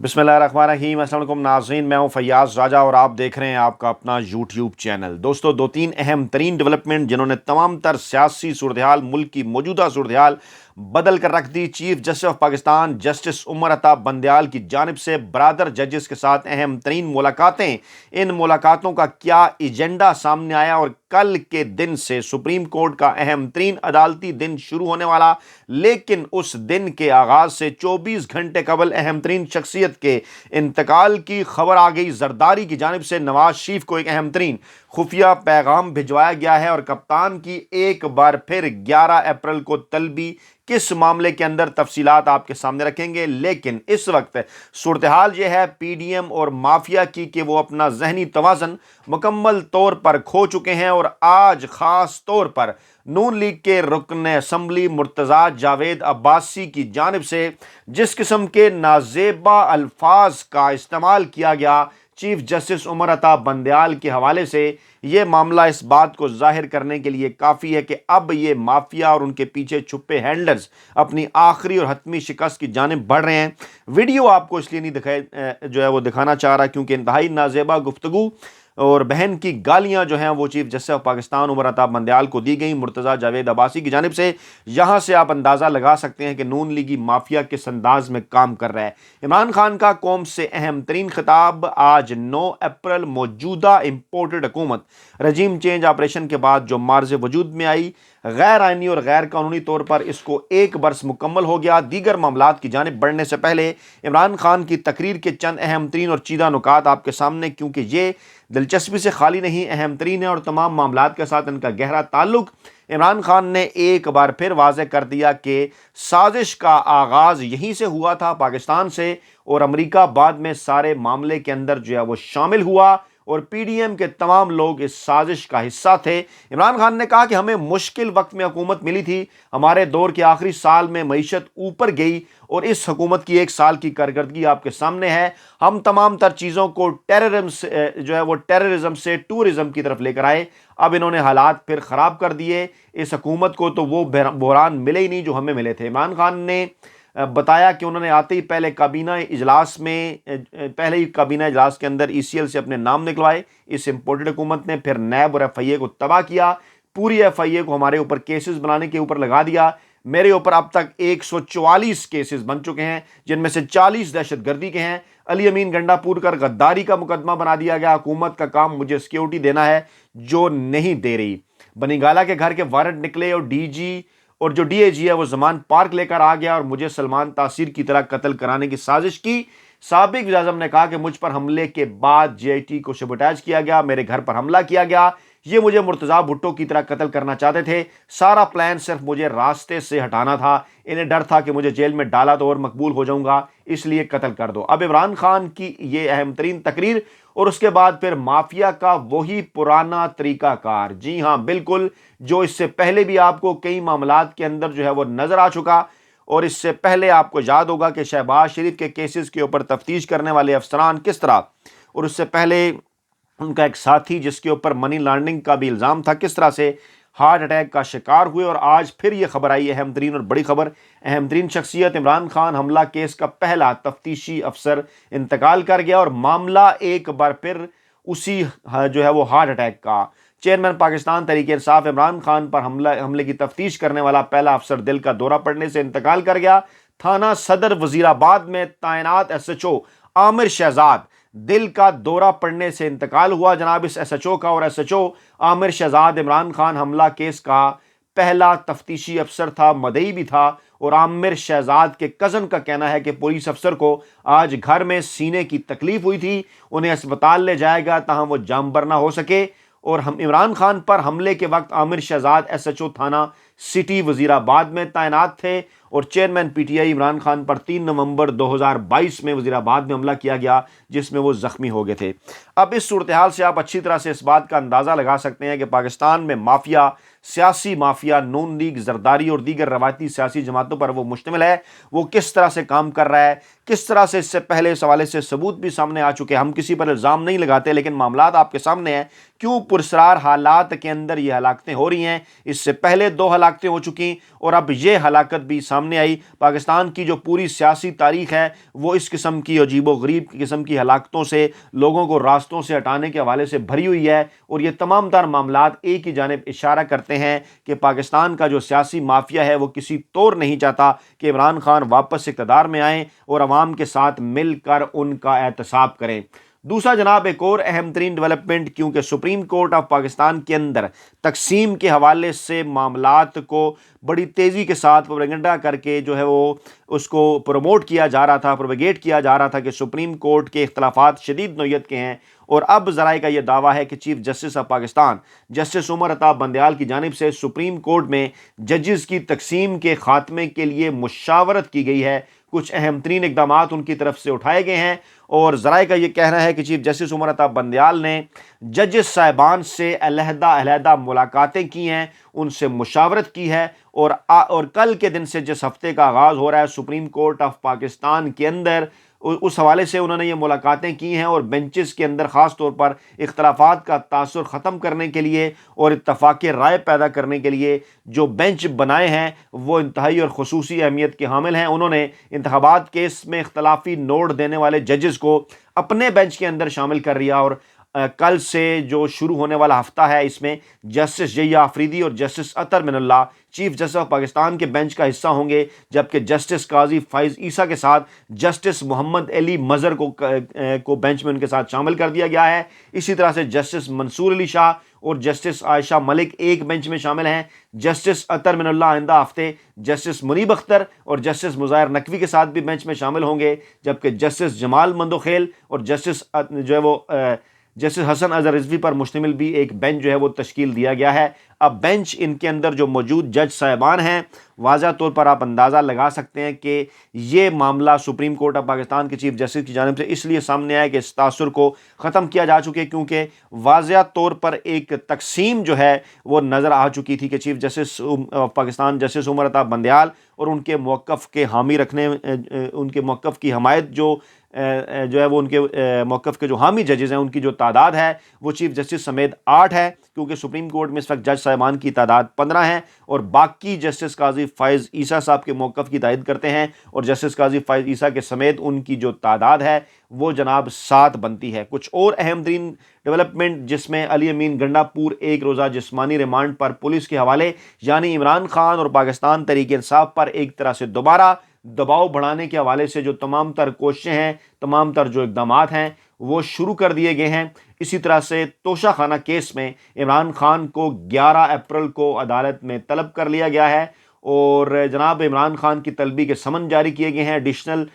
बिस्मिल्लाहिर्रहमानिर्रहीम। अस्सलाम वालेकुम नाज़रीन, मैं हूं फैयाज़ राजा और आप देख रहे हैं आपका अपना यूट्यूब चैनल। दोस्तों, दो तीन अहम तरीन डेवलपमेंट जिन्होंने तमाम तर सियासी सूरत-ए-हाल, मुल्क की मौजूदा सूरत-ए-हाल बदल कर रख दी। Chief justice of Pakistan justice Umar Ata Bandial की जानिब से बरादर जजेस के साथ अहम तरीन मुलाकातें। इन मुलाकातों का क्या एजेंडा सामने आया और कल के दिन से सुप्रीम कोर्ट का अहम तरीन अदालती दिन शुरू होने वाला, लेकिन उस दिन के आगाज से 24 घंटे कबल अहम तरीन शख्सियत के इंतकाल की खबर आ गई। जरदारी की जानिब से नवाज शरीफ को एक अहम तरीन खुफिया पैगाम भिजवाया गया है और कप्तान की एक बार फिर 11 अप्रैल को तलबी किस मामले के अंदर तफसीलात आपके सामने रखेंगे। लेकिन इस वक्त सूरत हाल यह है पीडीएम और माफिया की कि वो अपना जहनी तवाज़न मुकम्मल तौर पर खो चुके हैं और आज खास तौर पर नून लीग के रुकन असम्बली मुर्तज़ा जावेद अब्बासी की जानिब से जिस किस्म के नाजेबा अल्फाज का इस्तेमाल किया गया चीफ जस्टिस उमर अता बंदयाल के हवाले से, ये मामला इस बात को जाहिर करने के लिए काफ़ी है कि अब ये माफिया और उनके पीछे छुपे हैंडलर्स अपनी आखिरी और हतमी शिकस्त की जानिब बढ़ रहे हैं। वीडियो आपको इसलिए नहीं दिखाना चाह रहा क्योंकि इंतहाई नाजेबा गुफ्तगू और बहन की गालियां जो हैं वो chief justice of Pakistan Umar Ata Bandial को दी गई मुर्तज़ा जावेद अब्बासी की जानिब से। यहां से आप अंदाज़ा लगा सकते हैं कि नून लीगी माफिया किस अंदाज में काम कर रहा है। इमरान खान का कौम से अहम तरीन खिताब आज 9 अप्रैल मौजूदा इम्पोर्टेड हुकूमत रजीम चेंज ऑपरेशन के बाद जो मार्ज वजूद में आई, गैर आइनी और गैर कानूनी तौर पर इसको एक बरस मुकम्मल हो गया। दीगर मामलात की जानिब बढ़ने से पहले इमरान खान की तकरीर के चंद अहम तरीन और चीदा नुकात आपके सामने, क्योंकि ये दिलचस्पी से खाली नहीं, अहम तरीन है और तमाम मामलात के साथ इनका गहरा ताल्लुक। इमरान खान ने एक बार फिर वाज़ेह कर दिया कि साजिश का आगाज़ यहीं से हुआ था, पाकिस्तान से, और अमेरिका बाद में सारे मामले के अंदर जो है वो शामिल हुआ और पीडीएम के तमाम लोग इस साजिश का हिस्सा थे। इमरान खान ने कहा कि हमें मुश्किल वक्त में हुकूमत मिली थी, हमारे दौर के आखिरी साल में मईशत ऊपर गई और इस हुकूमत की एक साल की कारकर्दगी आपके सामने है। हम तमाम तर चीज़ों को टेररिज्म से टूरिज्म की तरफ लेकर आए। अब इन्होंने हालात फिर ख़राब कर दिए। इस हुकूमत को तो वो बहरान मिले ही नहीं जो हमें मिले थे। इमरान खान ने बताया कि उन्होंने आते ही पहले ही काबीना इजलास के अंदर ईसीएल से अपने नाम निकलवाए इस इम्पोर्टेड हुकूमत ने, फिर नैब और एफआईए को तबाह किया, पूरी एफआईए को हमारे ऊपर केसेस बनाने के ऊपर लगा दिया। मेरे ऊपर अब तक 144 केसेस बन चुके हैं, जिनमें से 40 दहशतगर्दी के हैं। अली अमीन गंडापुर कर गद्दारी का मुकदमा बना दिया गया। हुकूमत का काम मुझे सिक्योरिटी देना है जो नहीं दे रही। बनीगाला के घर के वारंट निकले और डीजी और जो डीएजी है वो जमान पार्क लेकर आ गया और मुझे सलमान तासीर की तरह कत्ल कराने की साजिश की। साबिक वज़ीर आज़म ने कहा कि मुझ पर हमले के बाद जेआईटी को सबोटाज किया गया, मेरे घर पर हमला किया गया, ये मुझे मुर्तज़ा भुट्टो की तरह कत्ल करना चाहते थे। सारा प्लान सिर्फ मुझे रास्ते से हटाना था। इन्हें डर था कि मुझे जेल में डाला तो और मकबूल हो जाऊंगा, इसलिए कत्ल कर दो। अब इमरान खान की ये अहम तरीन तकरीर और उसके बाद फिर माफिया का वही पुराना तरीकाकार, जी हाँ बिल्कुल, जो इससे पहले भी आपको कई मामलात के अंदर जो है वो नजर आ चुका। और इससे पहले आपको याद होगा कि शहबाज शरीफ के केसेस के ऊपर तफ्तीश करने वाले अफसरान किस तरह, और उससे पहले उनका एक साथी जिसके ऊपर मनी लॉन्ड्रिंग का भी इल्ज़ाम था, किस तरह से हार्ट अटैक का शिकार हुए। और आज फिर ये खबर आई, अहम तरीन और बड़ी खबर, अहम तरीन शख्सियत इमरान खान हमला केस का पहला तफ्तीशी अफसर इंतकाल कर गया और मामला एक बार फिर उसी जो है वो हार्ट अटैक का। चेयरमैन पाकिस्तान तहरीक इंसाफ इमरान खान पर हमले की तफ्तीश करने वाला पहला अफसर दिल का दौरा पड़ने से इंतकाल कर गया। थाना सदर वजीराबाद में तैनात एसएचओ आमिर शहजाद दिल का दौरा पड़ने से इंतकाल हुआ। जनाब इस एसएचओ का और एसएचओ आमिर शहजाद इमरान खान हमला केस का पहला तफ्तीशी अफसर था, मदई भी था। और आमिर शहजाद के कज़न का कहना है कि पुलिस अफसर को आज घर में सीने की तकलीफ हुई थी, उन्हें अस्पताल ले जाएगा ताहम वो जामबर ना हो सके। और हम इमरान खान पर हमले के वक्त आमिर शहजाद एसएचओ थाना सिटी वजीराबाद में तैनात थे और चेयरमैन पीटीआई इमरान खान पर 3 नवंबर 2022 में वजीराबाद में हमला किया गया जिसमें वो जख्मी हो गए थे। अब इस सूरत हाल से आप अच्छी तरह से इस बात का अंदाज़ा लगा सकते हैं कि पाकिस्तान में माफिया, सियासी माफिया, नून लीग, जरदारी और दीगर रवायती सियासी जमातों पर वो मुश्तमिल है, वो किस तरह से काम कर रहा है, किस तरह से इससे पहले इस हवाले से सबूत भी सामने आ चुके हैं। हम किसी पर इल्ज़ाम नहीं लगाते, लेकिन मामलात आपके सामने हैं। क्यों पुरस्रार हालात के अंदर ये हलाकतें हो रही हैं। इससे पहले 2 हलाकतें हो चुकी और अब ये हलाकत भी सामने आई। पाकिस्तान की जो पूरी सियासी तारीख है वो इस किस्म की अजीबो-गरीब किस्म की हलाकतों से, लोगों को रास्तों से हटाने के हवाले से भरी हुई है। और ये तमाम तर मामलात एक ही जानिब इशारा करते हैं कि पाकिस्तान का जो सियासी माफिया है वो किसी तौर नहीं चाहता कि इमरान खान वापस इक़्तिदार में आएँ और अवाम के साथ मिलकर उनका एहतसाब करें। दूसरा जनाब, एक और अहम तरीन डेवलपमेंट, क्योंकि सुप्रीम कोर्ट ऑफ पाकिस्तान के अंदर तकसीम के हवाले से मामलात को बड़ी तेज़ी के साथ प्रोपेगेंडा करके जो है वो उसको प्रमोट किया जा रहा था, प्रोपेगेट किया जा रहा था कि सुप्रीम कोर्ट के इख्तलाफात शदीद नौयत के हैं। और अब ज़राए का यह दावा है कि chief justice of Pakistan justice Umar Ata Bandial की जानिब से सुप्रीम कोर्ट में जजेस की तकसीम के खात्मे के लिए मुशावरत की गई है। कुछ अहम तरीन इक़दामात उनकी तरफ से उठाए गए हैं और ज़राए का ये कहना है कि चीफ जस्टिस उमर अता बंदयाल ने जजेस साहिबान से अलहदा मुलाकातें की हैं, उनसे मुशावरत की है। और कल के दिन से जिस हफ्ते का आगाज़ हो रहा है सुप्रीम कोर्ट ऑफ पाकिस्तान के अंदर, उस हवाले से उन्होंने ये मुलाकातें की हैं और बेंचेस के अंदर ख़ास तौर पर इख्तलाफात का तासुर ख़त्म करने के लिए और इत्तफ़ाक़ राय पैदा करने के लिए जो बेंच बनाए हैं वो इंतहाई और ख़ुसूसी अहमियत के हामिल हैं। उन्होंने इंतख़ाबात केस में इख्तलाफी नोट देने वाले जजेस को अपने बेंच के अंदर शामिल कर लिया और कल से जो शुरू होने वाला हफ्ता है इसमें जस्टिस जैया आफरीदी और justice Athar Minallah chief justice of Pakistan के बेंच का हिस्सा होंगे, जबकि जस्टिस काजी फ़ाइज़ ईसा के साथ जस्टिस मोहम्मद अली मज़र को बेंच में उनके साथ शामिल कर दिया गया है। इसी तरह से जस्टिस मंसूर अली शाह और जस्टिस आयशा मलिक एक बेंच में शामिल हैं। जस्टिस अतर मिनल्ला आइंदा हफ्ते जस्टिस मुनीब अख्तर और जस्टिस मुज़ाहिर नकवी के साथ भी बेंच में शामिल होंगे, जबकि जस्टिस जमाल मंदोखेल और जस्टिस जो है वो जस्टिस हसन अज़हर रिजवी पर मुश्तमिल भी एक बेंच जो है वो तश्कील दिया गया है। अब बेंच इनके अंदर जो मौजूद जज साहिबान हैं, वाज़ा तौर पर आप अंदाज़ा लगा सकते हैं कि ये मामला सुप्रीम कोर्ट ऑफ पाकिस्तान के चीफ जस्टिस की जानिब से इसलिए सामने आया कि इस तासुर को ख़त्म किया जा चुके, क्योंकि वाज़ा तौर पर एक तकसीम जो है वो नज़र आ चुकी थी कि chief justice Pakistan justice Umar Ata Bandial और उनके मौक़िफ़ के हामी रखने, उनके मौक़िफ़ की हमायत जो है वो उनके मौक़िफ़ के जो हामी जजेज़ हैं उनकी जो तादाद है वो चीफ जस्टिस समेत 8 है, क्योंकि सुप्रीम कोर्ट में इस वक्त जज साहिबान की तादाद 15 है और बाकी जस्टिस काजी फ़ाइज़ ईसा साहब के मौक़िफ़ की तायद करते हैं और जस्टिस काजी फ़ाइज़ ईसा के समेत उनकी जो तादाद है वो जनाब 7 बनती है। कुछ और अहम तरीन डेवलपमेंट जिसमें अली अमीन गंडापुर एक रोज़ा जिस्मानी रिमांड पर पुलिस के हवाले, यानी इमरान खान और पाकिस्तान तहरीक इंसाफ पर एक तरह से दोबारा दबाव बढ़ाने के हवाले से जो तमाम तर कोशिशें हैं, तमाम तर जो इक़दामात हैं वो शुरू कर दिए गए हैं। इसी तरह से तोशा खाना केस में इमरान खान को 11 अप्रैल को अदालत में तलब कर लिया गया है और जनाब इमरान खान की तलबी के समन जारी किए गए हैं। एडिशनल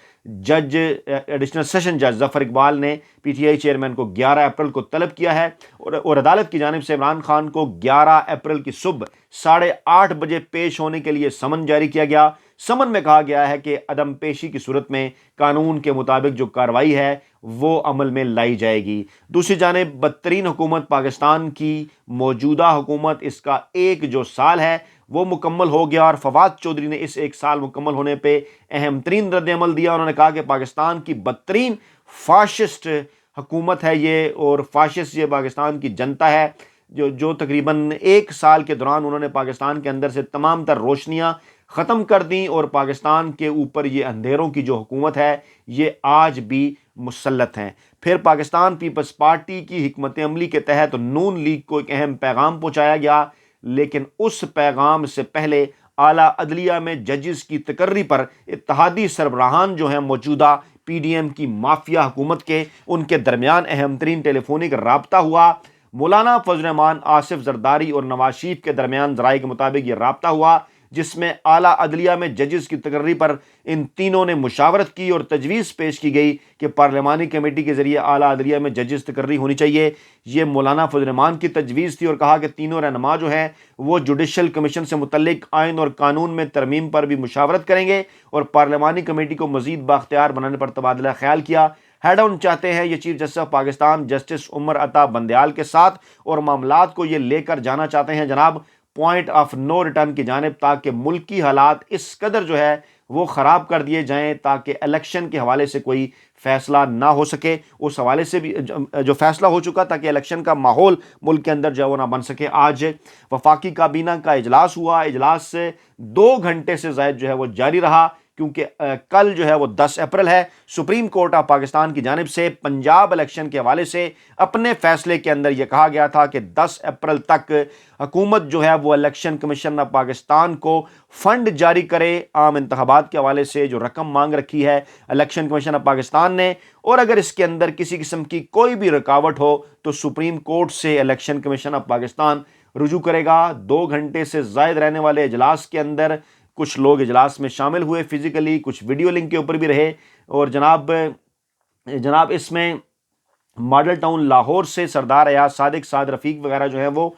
सेशन जज ज़फ़र इकबाल ने पीटीआई चेयरमैन को 11 अप्रैल को तलब किया है और अदालत की जानिब से इमरान खान को 11 अप्रैल की सुबह 8:30 बजे पेश होने के लिए समन जारी किया गया। समन में कहा गया है कि अदम पेशी की सूरत में कानून के मुताबिक जो कार्रवाई है वो अमल में लाई जाएगी। दूसरी जानिब बदतरीन हुकूमत पाकिस्तान की मौजूदा हुकूमत, इसका एक जो साल है वो मुकम्मल हो गया और फवाद चौधरी ने इस एक साल मुकम्मल होने पे अहम तरीन रद्द-ए-अमल दिया। उन्होंने कहा कि पाकिस्तान की बदतरीन फाशिस्ट हुकूमत है ये और फाशिस्ट ये पाकिस्तान की जनता है जो तकरीबन एक साल के दौरान उन्होंने पाकिस्तान के अंदर से तमाम तर रोशनियाँ ख़त्म कर दी और पाकिस्तान के ऊपर ये अंधेरों की जो हुकूमत है ये आज भी मुसल्लत हैं। फिर पाकिस्तान पीपल्स पार्टी की हिकमत अमली के तहत नून लीग को एक अहम पैगाम पहुँचाया गया, लेकिन उस पैगाम से पहले आला अदलिया में जजेस की तकर्री पर इत्तहादी सरबराहान जो हैं मौजूदा पीडीएम की माफिया हुकूमत के, उनके दरमियान अहम तरीन टेलीफोनिक राब्ता हुआ। मौलाना फजल रहमान, आसिफ जरदारी और नवाज शरीफ के दरमियान ज़राए के मुताबिक ये राब्ता हुआ, जिसमें आला अदलिया में जजेस की तकर्री पर इन तीनों ने मुशावरत की और तजवीज़ पेश की गई कि पार्लिमानी कमेटी के ज़रिए आला अदलिया में जजेस तकर्री होनी चाहिए। ये मौलाना फजल रहमान की तजवीज़ थी और कहा कि तीनों रहनुमा जो हैं वो जुडिशल कमीशन से मुतल्लिक आइन और कानून में तरमीम पर भी मुशावरत करेंगे और पार्लिमानी कमेटी को मज़ीद बाख्तियार बनाने पर तबादला ख्याल किया। हेड ऑन चाहते हैं ये chief justice of Pakistan justice Umar Ata Bandial के साथ और मामलात को ये लेकर जाना चाहते हैं जनाब पॉइंट ऑफ नो रिटर्न की जानिब, ताकि मुल्की हालात इस कदर जो है وہ خراب کر دیے جائیں تاکہ الیکشن کے حوالے سے کوئی فیصلہ نہ ہو سکے، اس حوالے سے بھی جو فیصلہ ہو چکا تاکہ الیکشن کا ماحول ملک کے اندر جو ہے وہ نہ بن سکے۔ آج وفاقی کابینہ کا اجلاس ہوا، اجلاس سے 2 گھنٹے سے زائد جو ہے وہ جاری رہا، کیونکہ کل جو ہے وہ 10 اپریل ہے۔ سپریم کورٹ آف پاکستان کی جانب سے پنجاب الیکشن کے حوالے سے اپنے فیصلے کے اندر یہ کہا گیا تھا کہ 10 اپریل تک حکومت جو ہے وہ الیکشن کمیشن آف پاکستان کو فنڈ جاری کرے عام انتخابات کے حوالے سے جو رقم مانگ رکھی ہے الیکشن کمیشن آف پاکستان نے، اور اگر اس کے اندر کسی قسم کی کوئی بھی رکاوٹ ہو تو سپریم کورٹ سے الیکشن کمیشن آف پاکستان رجوع کرے گا۔ 2 گھنٹے سے زائد رہنے والے اجلاس کے اندر کچھ لوگ اجلاس میں شامل ہوئے فزیکلی، کچھ ویڈیو لنک کے اوپر بھی رہے، اور جناب اس میں ماڈل ٹاؤن لاہور سے سردار ایاز صادق، سعد رفیق وغیرہ جو ہیں وہ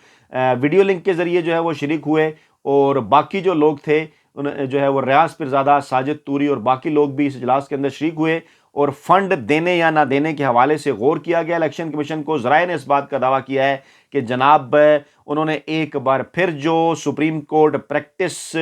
ویڈیو لنک کے ذریعے جو ہے وہ شریک ہوئے، اور باقی جو لوگ تھے جو ہے وہ ریاض پیرزادہ، ساجد توری اور باقی لوگ بھی اس اجلاس کے اندر شریک ہوئے، اور فنڈ دینے یا نہ دینے کے حوالے سے غور کیا گیا الیکشن کمیشن کو۔ ذرائع نے اس بات کا دعویٰ کیا ہے کہ جناب انہوں نے ایک بار پھر جو supreme court practice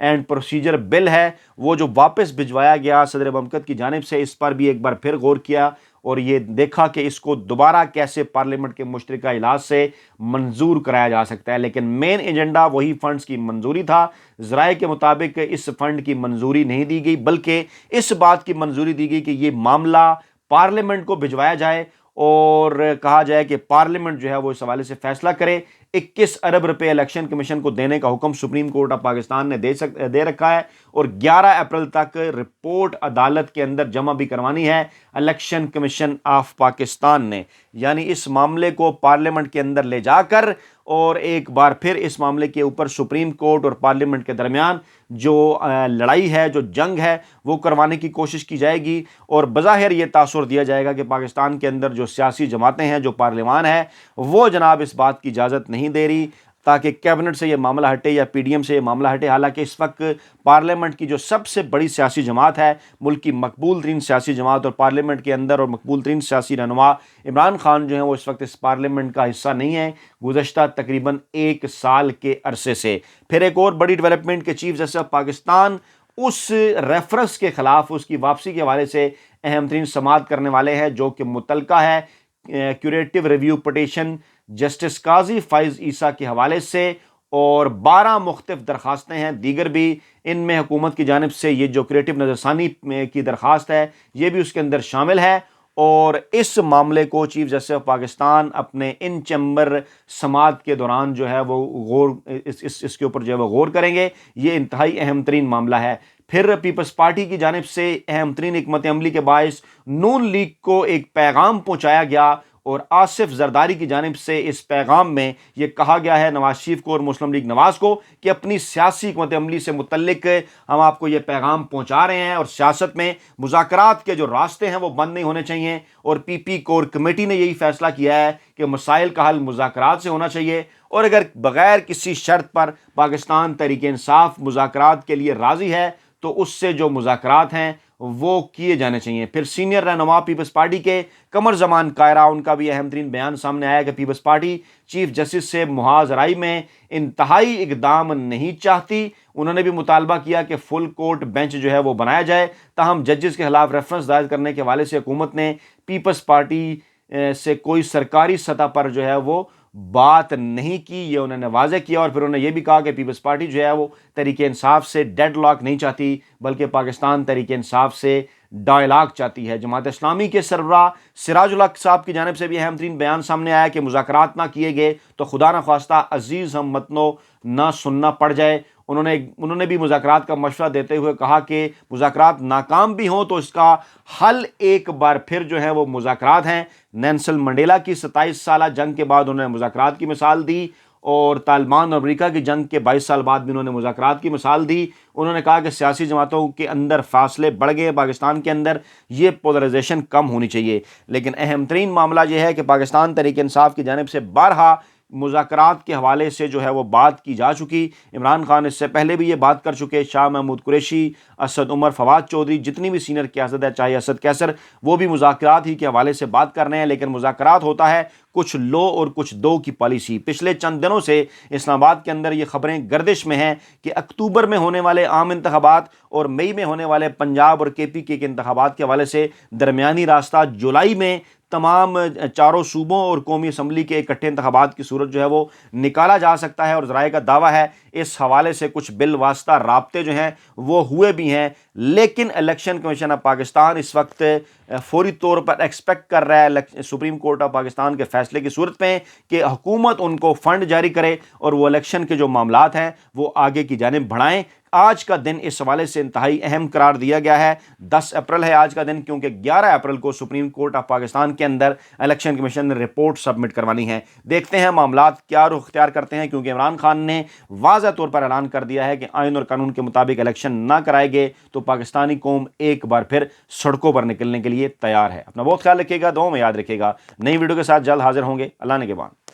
and procedure bill ہے وہ جو واپس بھجوایا گیا صدر مملکت کی جانب سے، اس پر بھی ایک بار پھر غور کیا اور یہ دیکھا کہ اس کو دوبارہ کیسے پارلیمنٹ کے مشترکہ اجلاس سے منظور کرایا جا سکتا ہے، لیکن مین ایجنڈا وہی فنڈز کی منظوری تھا۔ ذرائع کے مطابق اس فنڈ کی منظوری نہیں دی گئی، بلکہ اس بات کی منظوری دی گئی کہ یہ معاملہ پارلیمنٹ کو بھجوایا جائے اور کہا جائے کہ پارلیمنٹ جو ہے وہ اس حوالے سے فیصلہ کرے۔ 21 ارب روپے الیکشن کمیشن کو دینے کا حکم سپریم کورٹ آف پاکستان نے دے رکھا ہے، اور 11 اپریل تک رپورٹ عدالت کے اندر جمع بھی کروانی ہے الیکشن کمیشن آف پاکستان نے، یعنی اس معاملے کو پارلیمنٹ کے اندر لے جا کر اور ایک بار پھر اس معاملے کے اوپر سپریم کورٹ اور پارلیمنٹ کے درمیان جو لڑائی ہے، جو جنگ ہے، وہ کروانے کی کوشش کی جائے گی، اور بظاہر یہ تاثر دیا جائے گا کہ پاکستان کے اندر جو سیاسی جماعتیں ہیں، جو پارلیمان ہے، وہ جناب اس بات کی اجازت نہیں دے رہی تاکہ کیبنٹ سے یہ معاملہ ہٹے یا پی ڈی ایم سے یہ معاملہ ہٹے، حالانکہ اس وقت پارلیمنٹ کی جو سب سے بڑی سیاسی جماعت ہے، ملک کی مقبول ترین سیاسی جماعت، اور پارلیمنٹ کے اندر اور مقبول ترین سیاسی رہنما عمران خان جو ہیں وہ اس وقت اس پارلیمنٹ کا حصہ نہیں ہے گزشتہ تقریباً 1 سال کے عرصے سے۔ پھر ایک اور بڑی ڈیولپمنٹ کے چیف جسٹس آف پاکستان اس ریفرنس کے خلاف، اس کی واپسی کے حوالے سے اہم ترین سماعت کرنے والے ہیں، جو کہ متعلقہ ہے کیوریٹو ریویو پٹیشن جسٹس قاضی فائز عیسیٰ کے حوالے سے، اور 12 مختلف درخواستیں ہیں دیگر بھی، ان میں حکومت کی جانب سے یہ جو کریٹو نظر ثانی کی درخواست ہے یہ بھی اس کے اندر شامل ہے، اور اس معاملے کو چیف جسٹس آف پاکستان اپنے ان چیمبر سماعت کے دوران جو ہے وہ اس کے اوپر جو ہے وہ غور کریں گے۔ یہ انتہائی اہم ترین معاملہ ہے۔ پھر پیپلز پارٹی کی جانب سے اہم ترین حکمت عملی کے باعث نون لیگ کو ایک پیغام پہنچایا گیا، اور آصف زرداری کی جانب سے اس پیغام میں یہ کہا گیا ہے نواز شریف کو اور مسلم لیگ نواز کو کہ اپنی سیاسی حکمت عملی سے متعلق ہم آپ کو یہ پیغام پہنچا رہے ہیں، اور سیاست میں مذاکرات کے جو راستے ہیں وہ بند نہیں ہونے چاہیے، اور پی پی کور کمیٹی نے یہی فیصلہ کیا ہے کہ مسائل کا حل مذاکرات سے ہونا چاہیے، اور اگر بغیر کسی شرط پر پاکستان تحریک انصاف مذاکرات کے لیے راضی ہے تو اس سے جو مذاکرات ہیں وہ کیے جانے چاہیے۔ پھر سینئر رہنما پیپلز پارٹی کے قمر زمان قائرہ، ان کا بھی اہم ترین بیان سامنے آیا کہ پیپلز پارٹی چیف جسٹس سے محاذ رائے میں انتہائی اقدام نہیں چاہتی۔ انہوں نے بھی مطالبہ کیا کہ فل کورٹ بینچ جو ہے وہ بنایا جائے، تاہم ججز کے خلاف ریفرنس دائر کرنے کے حوالے سے حکومت نے پیپلز پارٹی سے کوئی سرکاری سطح پر جو ہے وہ بات نہیں کی، یہ انہوں نے واضح کیا، اور پھر انہوں نے یہ بھی کہا کہ پیپلز پارٹی جو ہے وہ تحریک انصاف سے ڈیڈ لاک نہیں چاہتی، بلکہ پاکستان تحریک انصاف سے ڈائلاگ چاہتی ہے۔ جماعت اسلامی کے سربراہ سراج الحق صاحب کی جانب سے بھی اہم ترین بیان سامنے آیا کہ مذاکرات نہ کیے گئے تو خدا نہ خواستہ عزیز ہم وطنوں نہ سننا پڑ جائے۔ انہوں نے بھی مذاکرات کا مشورہ دیتے ہوئے کہا کہ مذاکرات ناکام بھی ہوں تو اس کا حل ایک بار پھر جو ہے وہ مذاکرات ہیں۔ نیلسن منڈیلا کی 27 سالہ جنگ کے بعد انہوں نے مذاکرات کی مثال دی، اور طالبان اور امریکہ کی جنگ کے 22 سال بعد بھی انہوں نے مذاکرات کی مثال دی۔ انہوں نے کہا کہ سیاسی جماعتوں کے اندر فاصلے بڑھ گئے، پاکستان کے اندر یہ پولرائزیشن کم ہونی چاہیے، لیکن اہم ترین معاملہ یہ ہے کہ پاکستان تحریک انصاف کی جانب سے بارہا مذاکرات کے حوالے سے جو ہے وہ بات کی جا چکی. عمران خان اس سے پہلے بھی یہ بات کر چکے. شاہ محمود قریشی, اسد عمر, فواد چودھری, جتنی بھی سینئر قیادت ہے, چاہے اسد کیسر, وہ بھی مذاکرات ہی کے حوالے سے بات کر رہے ہیں. لیکن مذاکرات ہوتا ہے کچھ لو اور کچھ دو کی پالیسی. پچھلے چند دنوں سے اسلام آباد کے اندر یہ خبریں گردش میں ہیں کہ اکتوبر میں ہونے والے عام انتخابات اور مئی میں ہونے والے پنجاب اور کے پی کے انتخابات کے حوالے سے درمیانی راستہ جولائی میں تمام چاروں صوبوں اور قومی اسمبلی کے اکٹھے انتخابات کی صورت جو ہے وہ نکالا جا سکتا ہے. اور ذرائع کا دعویٰ ہے اس حوالے سے کچھ بالواسطہ رابطے جو ہیں وہ ہوئے بھی ہیں. لیکن الیکشن کمیشن آف پاکستان اس وقت فوری طور پر ایکسپیکٹ کر رہا ہے سپریم کورٹ آف پاکستان کے فیصلے کی صورت میں کہ حکومت ان کو فنڈ جاری کرے اور وہ الیکشن کے جو معاملات ہیں وہ آگے کی جانب بڑھائیں. آج کا دن اس حوالے سے انتہائی اہم قرار دیا گیا ہے. 10 اپریل ہے آج کا دن, کیونکہ 11 اپریل کو سپریم کورٹ آف پاکستان کے اندر الیکشن کمیشن نے رپورٹ سبمٹ کروانی ہے. دیکھتے ہیں معاملات کیا رخ اختیار کرتے ہیں, کیونکہ عمران خان نے واضح طور پر اعلان کر دیا ہے کہ آئین اور قانون کے مطابق الیکشن نہ کرائے گئے تو پاکستانی قوم ایک بار پھر سڑکوں پر نکلنے کے لیے تیار ہے. اپنا بہت خیال رکھیے گا, دعاؤں میں یاد رکھیے گا. نئی ویڈیو کے ساتھ جلد حاضر ہوں گے. اللہ نے کے بعد.